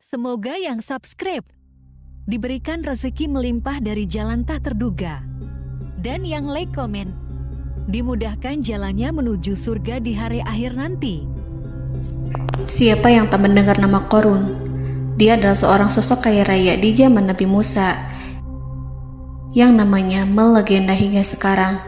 Semoga yang subscribe diberikan rezeki melimpah dari jalan tak terduga. Dan yang like komen, dimudahkan jalannya menuju surga di hari akhir nanti. Siapa yang tak mendengar nama Qorun? Dia adalah seorang sosok kaya raya di zaman Nabi Musa yang namanya melegenda hingga sekarang.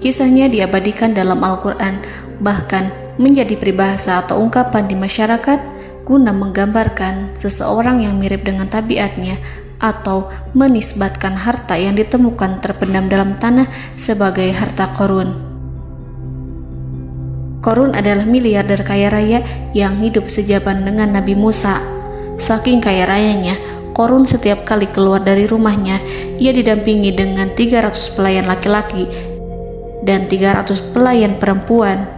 Kisahnya diabadikan dalam Al-Quran, bahkan menjadi peribahasa atau ungkapan di masyarakat guna menggambarkan seseorang yang mirip dengan tabiatnya atau menisbatkan harta yang ditemukan terpendam dalam tanah sebagai harta Qorun. Qorun adalah miliarder kaya raya yang hidup sejaman dengan Nabi Musa. Saking kaya rayanya, Qorun setiap kali keluar dari rumahnya, ia didampingi dengan 300 pelayan laki-laki dan 300 pelayan perempuan.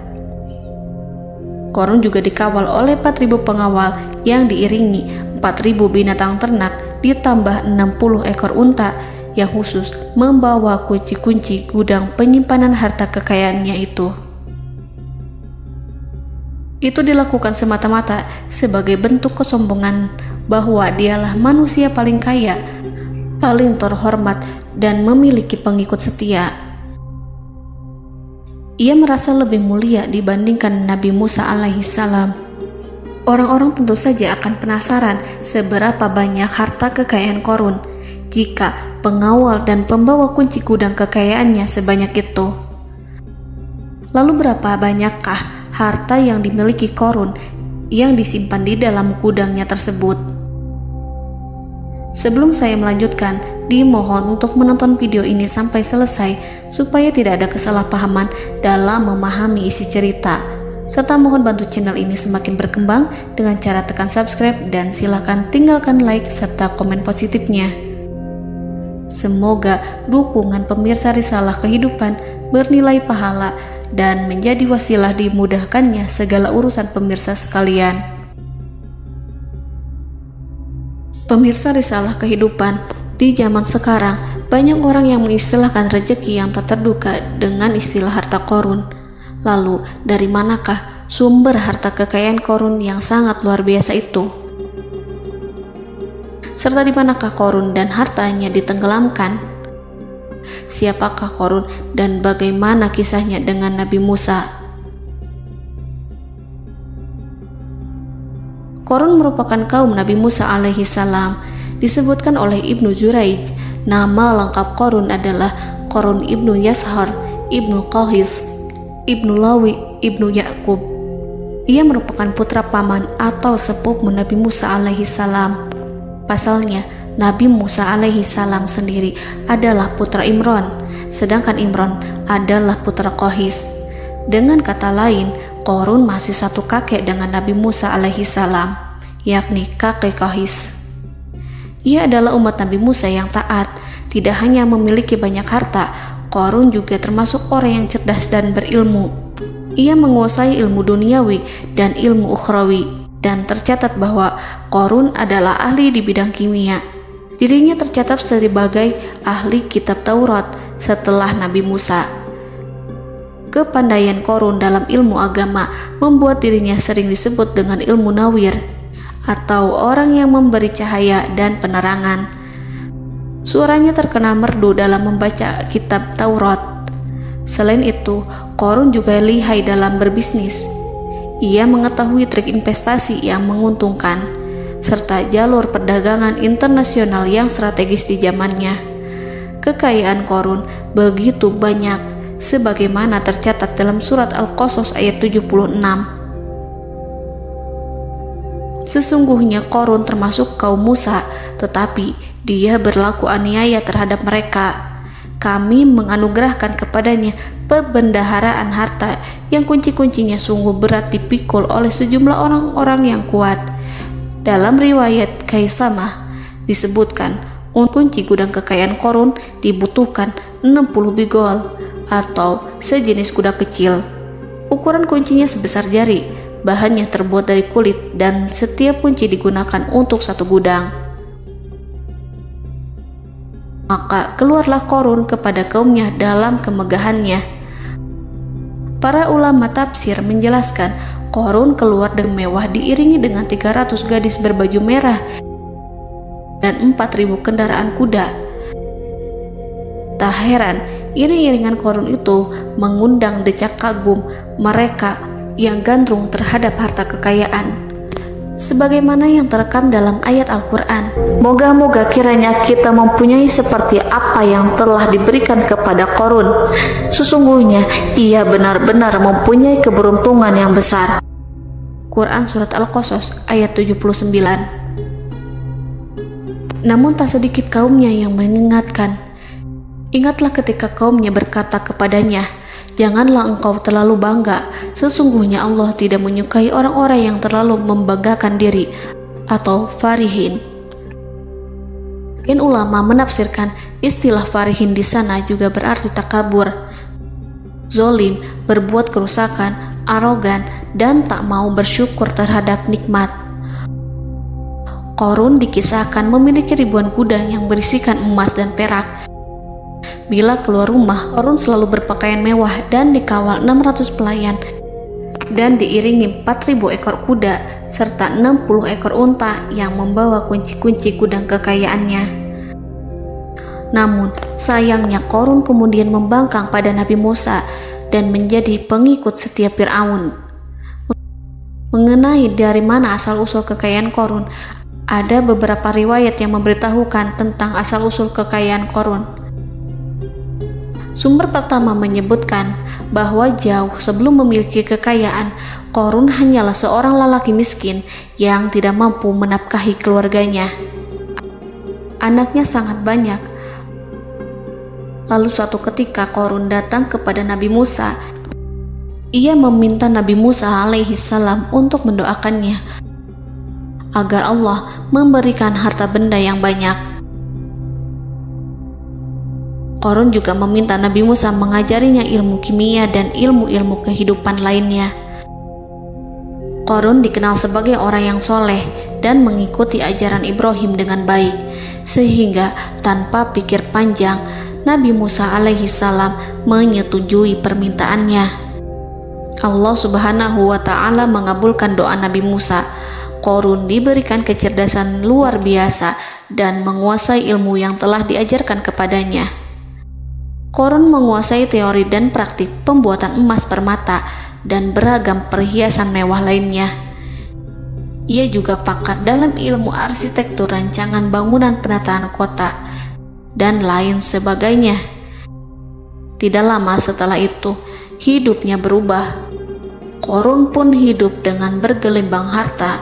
Qorun juga dikawal oleh 4.000 pengawal yang diiringi 4.000 binatang ternak ditambah 60 ekor unta yang khusus membawa kunci-kunci gudang penyimpanan harta kekayaannya itu. Itu dilakukan semata-mata sebagai bentuk kesombongan bahwa dialah manusia paling kaya, paling terhormat, dan memiliki pengikut setia. Ia merasa lebih mulia dibandingkan Nabi Musa alaihissalam. Orang-orang tentu saja akan penasaran seberapa banyak harta kekayaan Qorun jika pengawal dan pembawa kunci gudang kekayaannya sebanyak itu. Lalu berapa banyakkah harta yang dimiliki Qorun yang disimpan di dalam gudangnya tersebut? Sebelum saya melanjutkan, dimohon untuk menonton video ini sampai selesai supaya tidak ada kesalahpahaman dalam memahami isi cerita, serta mohon bantu channel ini semakin berkembang dengan cara tekan subscribe dan silakan tinggalkan like serta komen positifnya. Semoga dukungan pemirsa Risalah Kehidupan bernilai pahala dan menjadi wasilah dimudahkannya segala urusan pemirsa sekalian. Pemirsa Risalah Kehidupan, di zaman sekarang banyak orang yang mengistilahkan rezeki yang tak terduga dengan istilah harta Qorun. Lalu dari manakah sumber harta kekayaan Qorun yang sangat luar biasa itu? Serta di manakah Qorun dan hartanya ditenggelamkan? Siapakah Qorun dan bagaimana kisahnya dengan Nabi Musa? Qorun merupakan kaum Nabi Musa alaihissalam. Disebutkan oleh Ibnu Jurayj, nama lengkap Qorun adalah Qorun ibnu Yashar, ibnu Qahis, ibnu Lawi, ibnu Yakub. Ia merupakan putra paman atau sepupu Nabi Musa alaihissalam. Pasalnya, Nabi Musa alaihissalam sendiri adalah putra Imran, sedangkan Imran adalah putra Qahis. Dengan kata lain, Qorun masih satu kakek dengan Nabi Musa alaihissalam, yakni kakek Qahis. Ia adalah umat Nabi Musa yang taat. Tidak hanya memiliki banyak harta, Qorun juga termasuk orang yang cerdas dan berilmu. Ia menguasai ilmu duniawi dan ilmu ukhrawi, dan tercatat bahwa Qorun adalah ahli di bidang kimia. Dirinya tercatat sebagai ahli kitab Taurat setelah Nabi Musa. Kepandaian Qorun dalam ilmu agama membuat dirinya sering disebut dengan ilmu nawir, atau orang yang memberi cahaya dan penerangan. Suaranya terkenal merdu dalam membaca kitab Taurat. Selain itu, Qorun juga lihai dalam berbisnis. Ia mengetahui trik investasi yang menguntungkan, serta jalur perdagangan internasional yang strategis di zamannya. Kekayaan Qorun begitu banyak, sebagaimana tercatat dalam surat Al-Qasas ayat 76. Sesungguhnya Qorun termasuk kaum Musa, tetapi dia berlaku aniaya terhadap mereka. Kami menganugerahkan kepadanya perbendaharaan harta yang kunci-kuncinya sungguh berat dipikul oleh sejumlah orang-orang yang kuat. Dalam riwayat Kaisamah disebutkan, kunci gudang kekayaan Qorun dibutuhkan 60 bigol atau sejenis kuda kecil. Ukuran kuncinya sebesar jari, bahannya terbuat dari kulit, dan setiap kunci digunakan untuk satu gudang. Maka keluarlah Qorun kepada kaumnya dalam kemegahannya. Para ulama tafsir menjelaskan Qarun keluar dengan mewah diiringi dengan 300 gadis berbaju merah dan 4.000 kendaraan kuda. Tak heran, iring-iringan Qarun itu mengundang decak kagum mereka yang gandrung terhadap harta kekayaan. Sebagaimana yang terekam dalam ayat Al-Quran, moga-moga kiranya kita mempunyai seperti apa yang telah diberikan kepada Qarun. Sesungguhnya ia benar-benar mempunyai keberuntungan yang besar. Quran Surat Al-Qasas ayat 79. Namun tak sedikit kaumnya yang mengingatkan. Ingatlah ketika kaumnya berkata kepadanya, janganlah engkau terlalu bangga, sesungguhnya Allah tidak menyukai orang-orang yang terlalu membanggakan diri atau farihin. Ulama menafsirkan istilah farihin di sana juga berarti takabur, zolim, berbuat kerusakan, arogan, dan tak mau bersyukur terhadap nikmat. Qarun dikisahkan memiliki ribuan kuda yang berisikan emas dan perak. Bila keluar rumah, Qarun selalu berpakaian mewah dan dikawal 600 pelayan dan diiringi 4.000 ekor kuda serta 60 ekor unta yang membawa kunci-kunci gudang kekayaannya. Namun, sayangnya Qarun kemudian membangkang pada Nabi Musa dan menjadi pengikut setia Fir'aun. Mengenai dari mana asal-usul kekayaan Qarun, ada beberapa riwayat yang memberitahukan tentang asal-usul kekayaan Qarun. Sumber pertama menyebutkan bahwa jauh sebelum memiliki kekayaan, Qarun hanyalah seorang lelaki miskin yang tidak mampu menafkahi keluarganya. Anaknya sangat banyak. Lalu suatu ketika Qarun datang kepada Nabi Musa. Ia meminta Nabi Musa alaihi salam untuk mendoakannya agar Allah memberikan harta benda yang banyak. Qarun juga meminta Nabi Musa mengajarinya ilmu kimia dan ilmu-ilmu kehidupan lainnya. Qarun dikenal sebagai orang yang soleh dan mengikuti ajaran Ibrahim dengan baik, sehingga tanpa pikir panjang, Nabi Musa alaihi salam menyetujui permintaannya. Allah Subhanahu wa ta'ala mengabulkan doa Nabi Musa. Qarun diberikan kecerdasan luar biasa dan menguasai ilmu yang telah diajarkan kepadanya. Qarun menguasai teori dan praktik pembuatan emas permata dan beragam perhiasan mewah lainnya. Ia juga pakar dalam ilmu arsitektur, rancangan bangunan, penataan kota, dan lain sebagainya. Tidak lama setelah itu, hidupnya berubah. Qarun pun hidup dengan bergelimbang harta.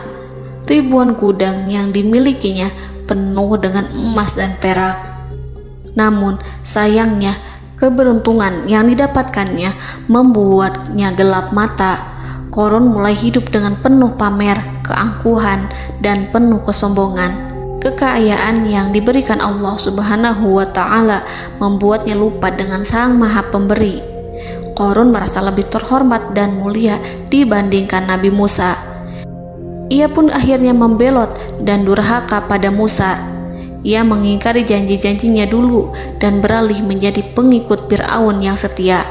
Ribuan gudang yang dimilikinya penuh dengan emas dan perak. Namun, sayangnya, keberuntungan yang didapatkannya membuatnya gelap mata. Qarun mulai hidup dengan penuh pamer, keangkuhan, dan penuh kesombongan. Kekayaan yang diberikan Allah Subhanahu wa ta'ala membuatnya lupa dengan Sang Maha Pemberi. Qarun merasa lebih terhormat dan mulia dibandingkan Nabi Musa. Ia pun akhirnya membelot dan durhaka pada Musa. Ia mengingkari janji-janjinya dulu dan beralih menjadi pengikut Fir'aun yang setia.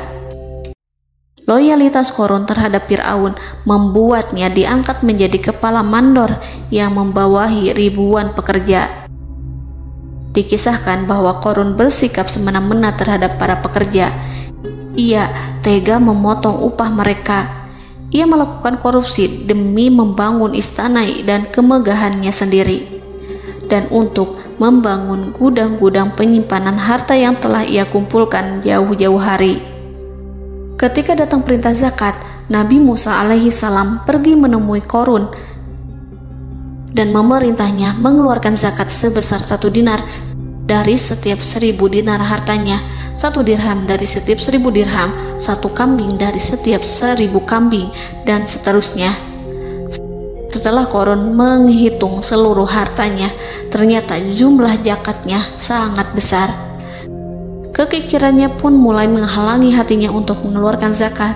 Loyalitas Qarun terhadap Fir'aun membuatnya diangkat menjadi kepala mandor yang membawahi ribuan pekerja. Dikisahkan bahwa Qarun bersikap semena-mena terhadap para pekerja. Ia tega memotong upah mereka. Ia melakukan korupsi demi membangun istana dan kemegahannya sendiri, dan untuk membangun gudang-gudang penyimpanan harta yang telah ia kumpulkan jauh-jauh hari. Ketika datang perintah zakat, Nabi Musa alaihi salam pergi menemui Qarun dan memerintahnya mengeluarkan zakat sebesar 1 dinar dari setiap 1000 dinar hartanya, 1 dirham dari setiap 1000 dirham, 1 kambing dari setiap 1000 kambing, dan seterusnya. Setelah Qarun menghitung seluruh hartanya, ternyata jumlah zakatnya sangat besar. Kekikirannya pun mulai menghalangi hatinya untuk mengeluarkan zakat.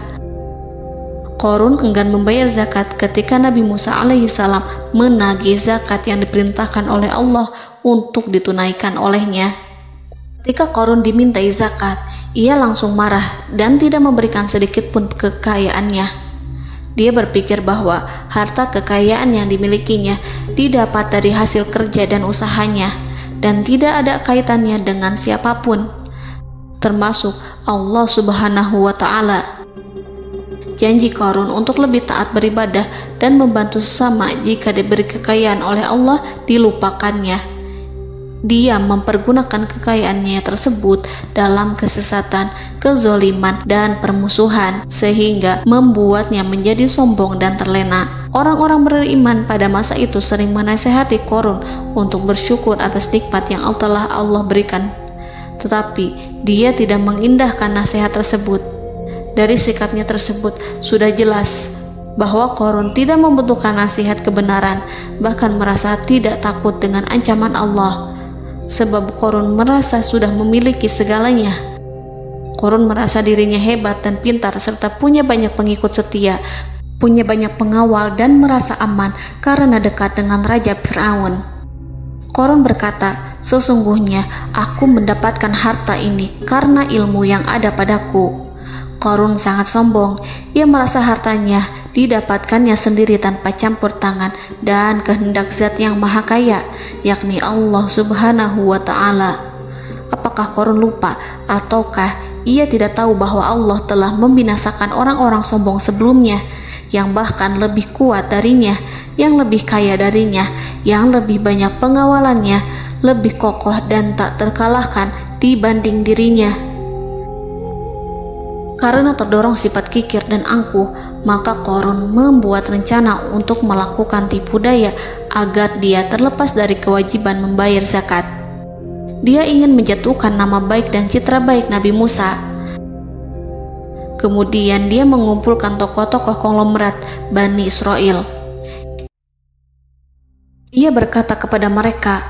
Qarun enggan membayar zakat ketika Nabi Musa alaihissalam menagih zakat yang diperintahkan oleh Allah untuk ditunaikan olehnya. Ketika Qarun dimintai zakat, ia langsung marah dan tidak memberikan sedikit pun kekayaannya. Dia berpikir bahwa harta kekayaan yang dimilikinya didapat dari hasil kerja dan usahanya, dan tidak ada kaitannya dengan siapapun, termasuk Allah Subhanahu wa Ta'ala. Janji Qarun untuk lebih taat beribadah dan membantu sesama jika diberi kekayaan oleh Allah dilupakannya. Dia mempergunakan kekayaannya tersebut dalam kesesatan, kezoliman, dan permusuhan, sehingga membuatnya menjadi sombong dan terlena. Orang-orang beriman pada masa itu sering menasihati Qarun untuk bersyukur atas nikmat yang telah Allah berikan, tetapi dia tidak mengindahkan nasihat tersebut. Dari sikapnya tersebut sudah jelas bahwa Qarun tidak membutuhkan nasihat kebenaran, bahkan merasa tidak takut dengan ancaman Allah. Sebab Qarun merasa sudah memiliki segalanya. Qarun merasa dirinya hebat dan pintar serta punya banyak pengikut setia, punya banyak pengawal dan merasa aman karena dekat dengan Raja Fir'aun. Qarun berkata, "Sesungguhnya aku mendapatkan harta ini karena ilmu yang ada padaku." Qarun sangat sombong. Ia merasa hartanya didapatkannya sendiri tanpa campur tangan dan kehendak Zat yang Maha Kaya, yakni Allah Subhanahu wa Ta'ala. Apakah Qarun lupa ataukah ia tidak tahu bahwa Allah telah membinasakan orang-orang sombong sebelumnya yang bahkan lebih kuat darinya, yang lebih kaya darinya, yang lebih banyak pengawalannya, lebih kokoh dan tak terkalahkan dibanding dirinya? Karena terdorong sifat kikir dan angkuh, maka Qarun membuat rencana untuk melakukan tipu daya agar dia terlepas dari kewajiban membayar zakat. Dia ingin menjatuhkan nama baik dan citra baik Nabi Musa. Kemudian dia mengumpulkan tokoh-tokoh konglomerat Bani Israel. Ia berkata kepada mereka,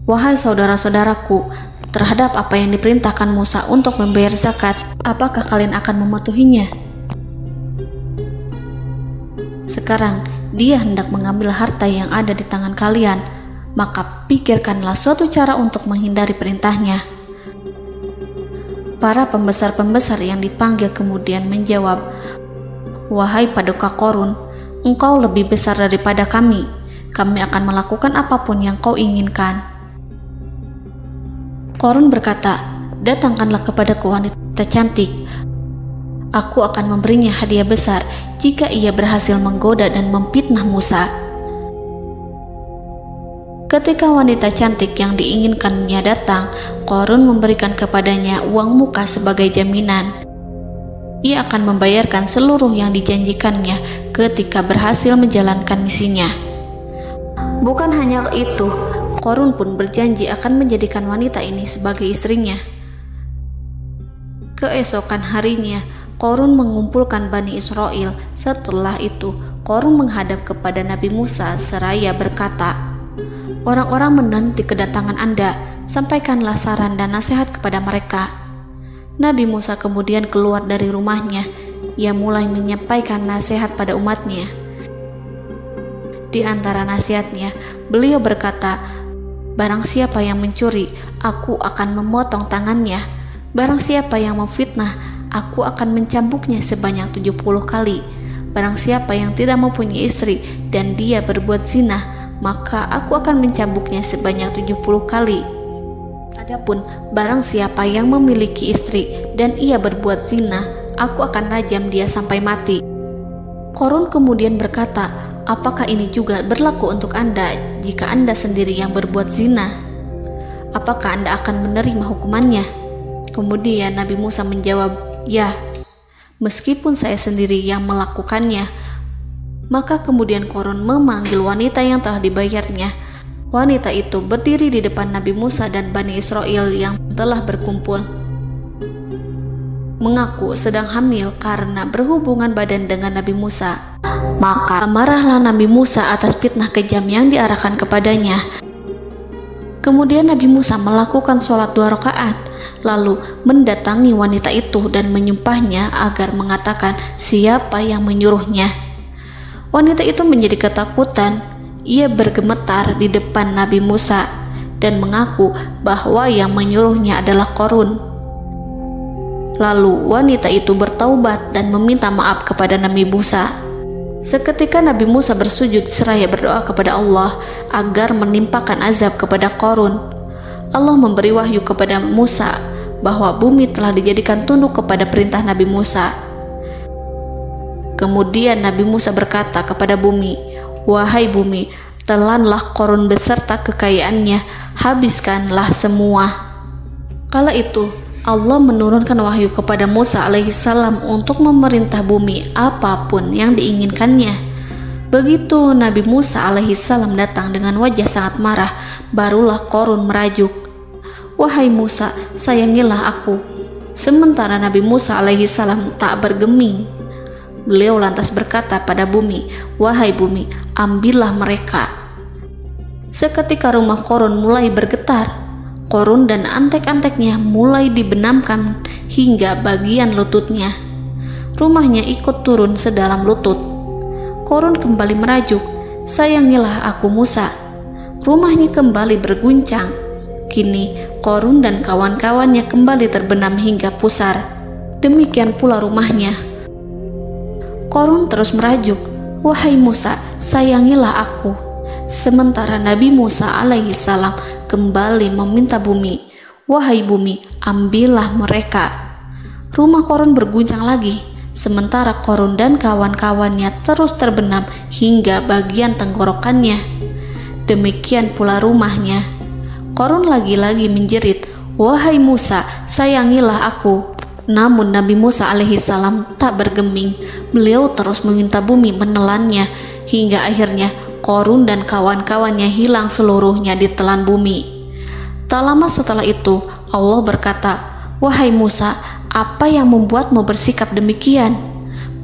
"Wahai saudara-saudaraku, terhadap apa yang diperintahkan Musa untuk membayar zakat, apakah kalian akan mematuhinya? Sekarang dia hendak mengambil harta yang ada di tangan kalian, maka pikirkanlah suatu cara untuk menghindari perintahnya." Para pembesar-pembesar yang dipanggil kemudian menjawab, "Wahai paduka Qarun, engkau lebih besar daripada kami. Kami akan melakukan apapun yang kau inginkan." Qarun berkata, "Datangkanlah kepadaku wanita cantik. Aku akan memberinya hadiah besar jika ia berhasil menggoda dan memfitnah Musa." Ketika wanita cantik yang diinginkannya datang, Qarun memberikan kepadanya uang muka sebagai jaminan. Ia akan membayarkan seluruh yang dijanjikannya ketika berhasil menjalankan misinya. Bukan hanya itu, Qarun pun berjanji akan menjadikan wanita ini sebagai istrinya. Keesokan harinya, Qarun mengumpulkan Bani Israel. Setelah itu, Qarun menghadap kepada Nabi Musa seraya berkata, "Orang-orang menanti kedatangan Anda, sampaikanlah saran dan nasihat kepada mereka." Nabi Musa kemudian keluar dari rumahnya. Ia mulai menyampaikan nasihat pada umatnya. Di antara nasihatnya, beliau berkata, "Barang siapa yang mencuri, aku akan memotong tangannya. Barang siapa yang memfitnah, aku akan mencambuknya sebanyak 70 kali. Barang siapa yang tidak mempunyai istri dan dia berbuat zina, maka aku akan mencambuknya sebanyak 70 kali. Adapun barang siapa yang memiliki istri dan ia berbuat zina, aku akan rajam dia sampai mati." Qarun kemudian berkata, "Apakah ini juga berlaku untuk Anda jika Anda sendiri yang berbuat zina? Apakah Anda akan menerima hukumannya?" Kemudian Nabi Musa menjawab, "Ya, meskipun saya sendiri yang melakukannya." Maka kemudian Qarun memanggil wanita yang telah dibayarnya. Wanita itu berdiri di depan Nabi Musa dan Bani Israel yang telah berkumpul, mengaku sedang hamil karena berhubungan badan dengan Nabi Musa. Maka marahlah Nabi Musa atas fitnah kejam yang diarahkan kepadanya. Kemudian Nabi Musa melakukan sholat 2 rakaat, lalu mendatangi wanita itu dan menyumpahnya agar mengatakan siapa yang menyuruhnya. Wanita itu menjadi ketakutan. Ia bergemetar di depan Nabi Musa dan mengaku bahwa yang menyuruhnya adalah Qarun. Lalu wanita itu bertaubat dan meminta maaf kepada Nabi Musa. Seketika Nabi Musa bersujud seraya berdoa kepada Allah agar menimpakan azab kepada Qarun. Allah memberi wahyu kepada Musa bahwa bumi telah dijadikan tunduk kepada perintah Nabi Musa. Kemudian Nabi Musa berkata kepada bumi, "Wahai bumi, telanlah Qarun beserta kekayaannya, habiskanlah semua." Kala itu Allah menurunkan wahyu kepada Musa alaihissalam untuk memerintah bumi apapun yang diinginkannya. Begitu Nabi Musa alaihissalam datang dengan wajah sangat marah, barulah Qarun merajuk, "Wahai Musa, sayangilah aku." Sementara Nabi Musa alaihissalam tak bergeming. Beliau lantas berkata pada bumi, "Wahai bumi, ambillah mereka." Seketika rumah Qarun mulai bergetar. Qarun dan antek-anteknya mulai dibenamkan hingga bagian lututnya. Rumahnya ikut turun sedalam lutut. Qarun kembali merajuk, "Sayangilah aku Musa." Rumahnya kembali berguncang. Kini Qarun dan kawan-kawannya kembali terbenam hingga pusar. Demikian pula rumahnya. Qarun terus merajuk, "Wahai Musa, sayangilah aku." Sementara Nabi Musa alaihissalam kembali meminta bumi, "Wahai bumi, ambillah mereka." Rumah Qarun berguncang lagi, sementara Qarun dan kawan-kawannya terus terbenam hingga bagian tenggorokannya. Demikian pula rumahnya. Qarun lagi-lagi menjerit, "Wahai Musa, sayangilah aku." Namun Nabi Musa alaihissalam tak bergeming. Beliau terus meminta bumi menelannya hingga akhirnya Qarun dan kawan-kawannya hilang seluruhnya ditelan bumi. Tak lama setelah itu Allah berkata, "Wahai Musa, apa yang membuatmu bersikap demikian?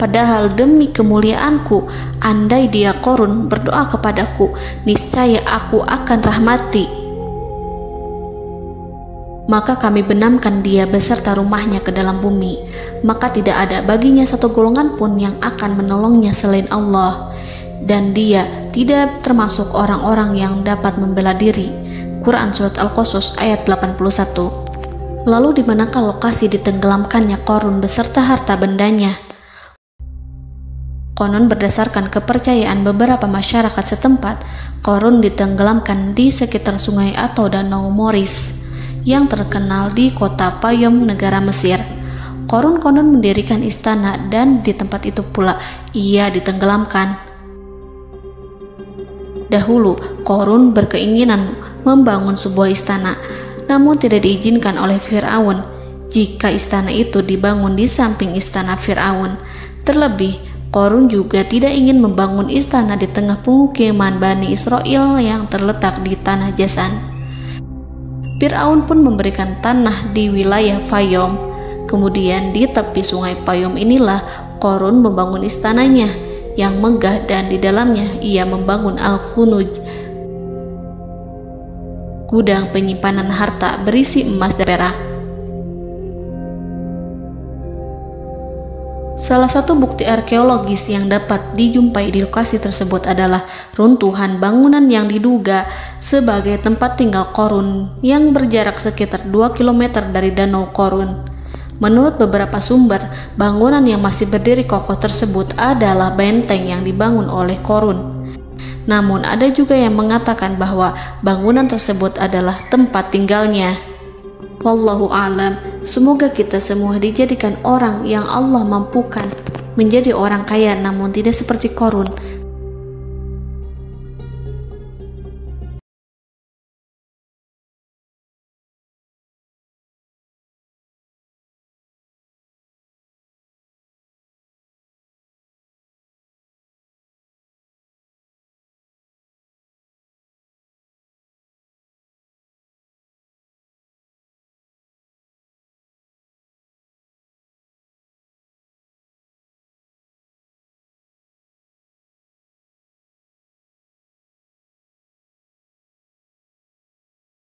Padahal demi kemuliaanku, andai dia Qarun berdoa kepadaku, niscaya aku akan rahmati. Maka kami benamkan dia beserta rumahnya ke dalam bumi, maka tidak ada baginya satu golongan pun yang akan menolongnya selain Allah, dan dia tidak termasuk orang-orang yang dapat membela diri." Quran Surat Al-Qasas ayat 81. Lalu di manakah lokasi ditenggelamkannya Qarun beserta harta bendanya? Konon berdasarkan kepercayaan beberapa masyarakat setempat, Qarun ditenggelamkan di sekitar sungai atau danau Moris yang terkenal di kota Payom, negara Mesir. Qarun konon mendirikan istana dan di tempat itu pula ia ditenggelamkan. Dahulu, Qarun berkeinginan membangun sebuah istana, namun tidak diizinkan oleh Fir'aun jika istana itu dibangun di samping istana Fir'aun. Terlebih, Qarun juga tidak ingin membangun istana di tengah pemukiman Bani Israel yang terletak di tanah Jasan. Fir'aun pun memberikan tanah di wilayah Fayom. Kemudian di tepi sungai Payom inilah Qarun membangun istananya yang megah, dan di dalamnya ia membangun Al-Khunuj, gudang penyimpanan harta berisi emas dan perak. Salah satu bukti arkeologis yang dapat dijumpai di lokasi tersebut adalah runtuhan bangunan yang diduga sebagai tempat tinggal Qarun yang berjarak sekitar 2 km dari Danau Qarun. Menurut beberapa sumber, bangunan yang masih berdiri kokoh tersebut adalah benteng yang dibangun oleh Qarun. Namun ada juga yang mengatakan bahwa bangunan tersebut adalah tempat tinggalnya. Wallahu a'lam. Semoga kita semua dijadikan orang yang Allah mampukan menjadi orang kaya namun tidak seperti Qarun,